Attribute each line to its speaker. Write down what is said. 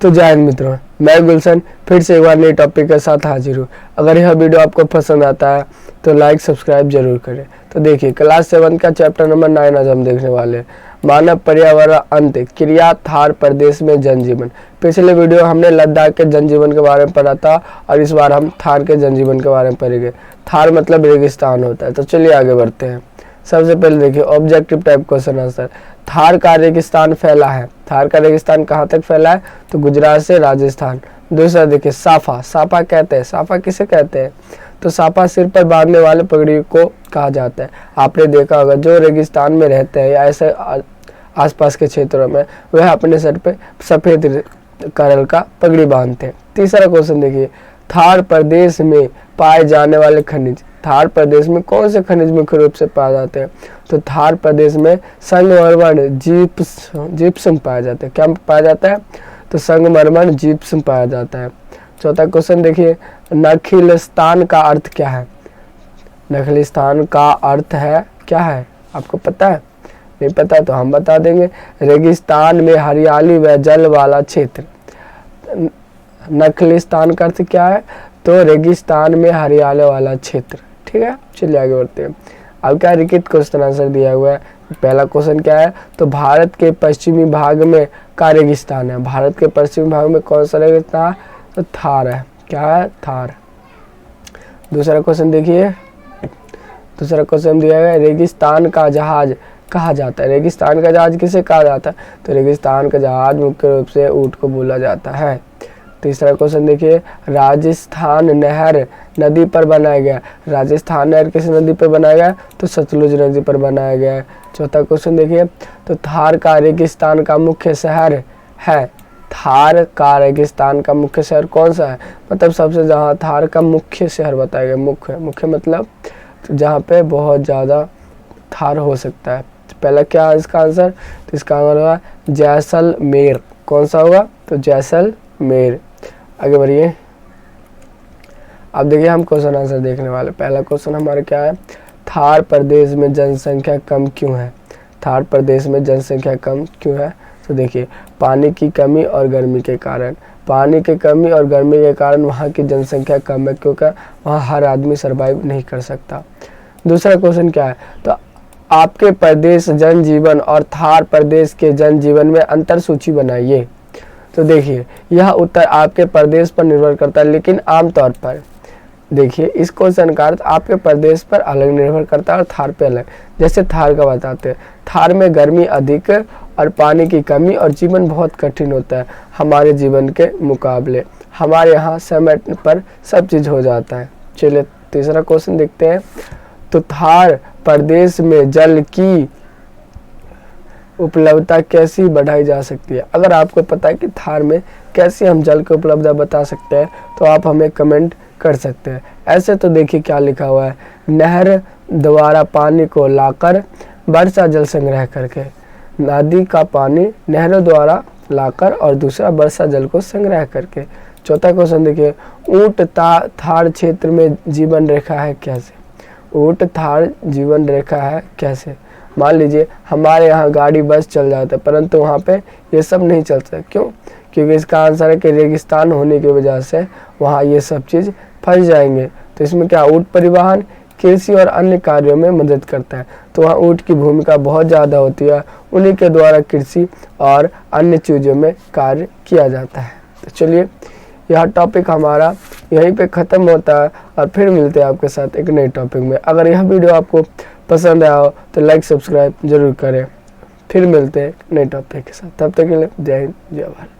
Speaker 1: तो जय हिंद मित्रों, मैं गुलशन फिर से एक बार नए टॉपिक के साथ हाजिर हूँ। अगर यह वीडियो आपको पसंद आता है तो लाइक सब्सक्राइब जरूर करें। तो देखिए, क्लास 7 का चैप्टर नंबर 9 आज हम देखने वाले हैं। मानव पर्यावरण अंत क्रिया थार प्रदेश में जनजीवन। पिछले वीडियो हमने लद्दाख के जनजीवन के बारे में पढ़ा था और इस बार हम थार के जनजीवन के बारे में पढ़ेंगे। थार मतलब रेगिस्तान होता है। तो चलिए आगे बढ़ते हैं। सबसे पहले देखिए objective type question answer. Thar का रेगिस्तान फैला है। थार का रेगिस्तान कहाँ तक फैला है? तो गुजरात से राजस्थान। दूसरा देखिए साफा। साफा कहते हैं, साफा किसे कहते हैं? तो साफा सिर पर बांधने वाले पगड़ी को कहा जाता है। आपने देखा होगा जो रेगिस्तान में रहते हैं या ऐसे आसपास के क्षेत्रों में, वह अपने सर पे सफेद करल का पगड़ी बांधते हैं। तीसरा क्वेश्चन देखिए, थार प्रदेश में पाए जाने वाले खनिज। थार प्रदेश में कौन से खनिज मुख्य रूप से पाए जाते हैं? तो थार प्रदेश में संगमरमर जिप्सम पाया जाता है। क्या पाया जाता है? तो संगमरमर जिप्सम पाया जाता है। चौथा क्वेश्चन देखिए, नखिलस्तान का अर्थ क्या है? नखिलस्तान का अर्थ है क्या है? आपको पता है? नहीं पता तो हम बता देंगे। रेगिस्तान में हरियाली व जल वाला क्षेत्र। नखलिस्तान का अर्थ क्या है? तो रेगिस्तान में हरियाली वाला क्षेत्र। ठीक है, चलिए आगे बढ़ते हैं। अब क्या लिखित क्वेश्चन आंसर दिया हुआ है। पहला क्वेश्चन क्या है? तो भारत के पश्चिमी भाग में का रेगिस्तान है। भारत के पश्चिमी भाग में कौन सा रेगिस्तान? तो थार है। क्या है? थार। दूसरा क्वेश्चन देखिए, दूसरा क्वेश्चन दिया गया, रेगिस्तान का जहाज कहा जाता है। रेगिस्तान का जहाज किसे कहा जाता है? तो रेगिस्तान का जहाज मुख्य रूप से ऊंट को बोला जाता है। तीसरा क्वेश्चन देखिए, राजस्थान नहर नदी पर बनाया गया। राजस्थान नहर किस नदी पर बनाया गया? तो सतलुज नदी पर बनाया गया है। चौथा क्वेश्चन देखिए, तो थार का रेगिस्तान का मुख्य शहर है। थार का रेगिस्तान का मुख्य शहर कौन सा है? मतलब सबसे जहाँ थार का मुख्य शहर बताया गया। मुख्य, मुख्य मतलब तो जहाँ पे बहुत ज़्यादा थार हो सकता है। पहला क्या है इसका आंसर? तो इसका आंसर होगा जैसलमेर। कौन सा होगा? तो जैसलमेर। आगे बढ़िए। अब देखिए हम क्वेश्चन आंसर देखने वाले। पहला क्वेश्चन हमारा क्या है? थार प्रदेश में जनसंख्या कम क्यों है? थार प्रदेश में जनसंख्या कम क्यों है? तो देखिए, पानी की कमी और गर्मी के कारण। पानी की कमी और गर्मी के कारण वहाँ की जनसंख्या कम है, क्योंकि वहाँ हर आदमी सर्वाइव नहीं कर सकता। दूसरा क्वेश्चन क्या है? तो आपके प्रदेश जनजीवन और थार प्रदेश के जनजीवन में अंतर सूची बनाइए। तो देखिए, यह उत्तर आपके प्रदेश पर निर्भर करता है, लेकिन आमतौर पर देखिए इस क्वेश्चन का अर्थ आपके प्रदेश पर अलग निर्भर करता है और थार पे अलग। जैसे थार का बताते हैं, थार में गर्मी अधिक और पानी की कमी और जीवन बहुत कठिन होता है हमारे जीवन के मुकाबले। हमारे यहाँ समय पर सब चीज़ हो जाता है। चलिए तीसरा क्वेश्चन देखते हैं। तो थार प्रदेश में जल की उपलब्धता कैसी बढ़ाई जा सकती है? अगर आपको पता है कि थार में कैसे हम जल की उपलब्धता बता सकते हैं तो आप हमें कमेंट कर सकते हैं। ऐसे तो देखिए क्या लिखा हुआ है, नहर द्वारा पानी को लाकर वर्षा जल संग्रह करके। नदी का पानी नहरों द्वारा लाकर और दूसरा वर्षा जल को संग्रह करके। चौथा क्वेश्चन देखिए, ऊंट थार क्षेत्र में जीवन रेखा है कैसे? ऊंट थार जीवन रेखा है कैसे? मान लीजिए हमारे यहाँ गाड़ी बस चल जाता है, परंतु वहाँ पे ये सब नहीं चलता। क्यों? क्योंकि इसका आंसर है कि रेगिस्तान होने की वजह से वहाँ ये सब चीज़ फंस जाएंगे। तो इसमें क्या, ऊंट परिवहन, कृषि और अन्य कार्यों में मदद करता है। तो वहाँ ऊंट की भूमिका बहुत ज़्यादा होती है, उन्हीं के द्वारा कृषि और अन्य चीज़ों में कार्य किया जाता है। तो चलिए यह टॉपिक हमारा यहीं पे ख़त्म होता है और फिर मिलते हैं आपके साथ एक नए टॉपिक में। अगर यह वीडियो आपको पसंद आया हो तो लाइक सब्सक्राइब जरूर करें। फिर मिलते हैं नए टॉपिक के साथ। तब तक के लिए जय हिंद, जय भारत।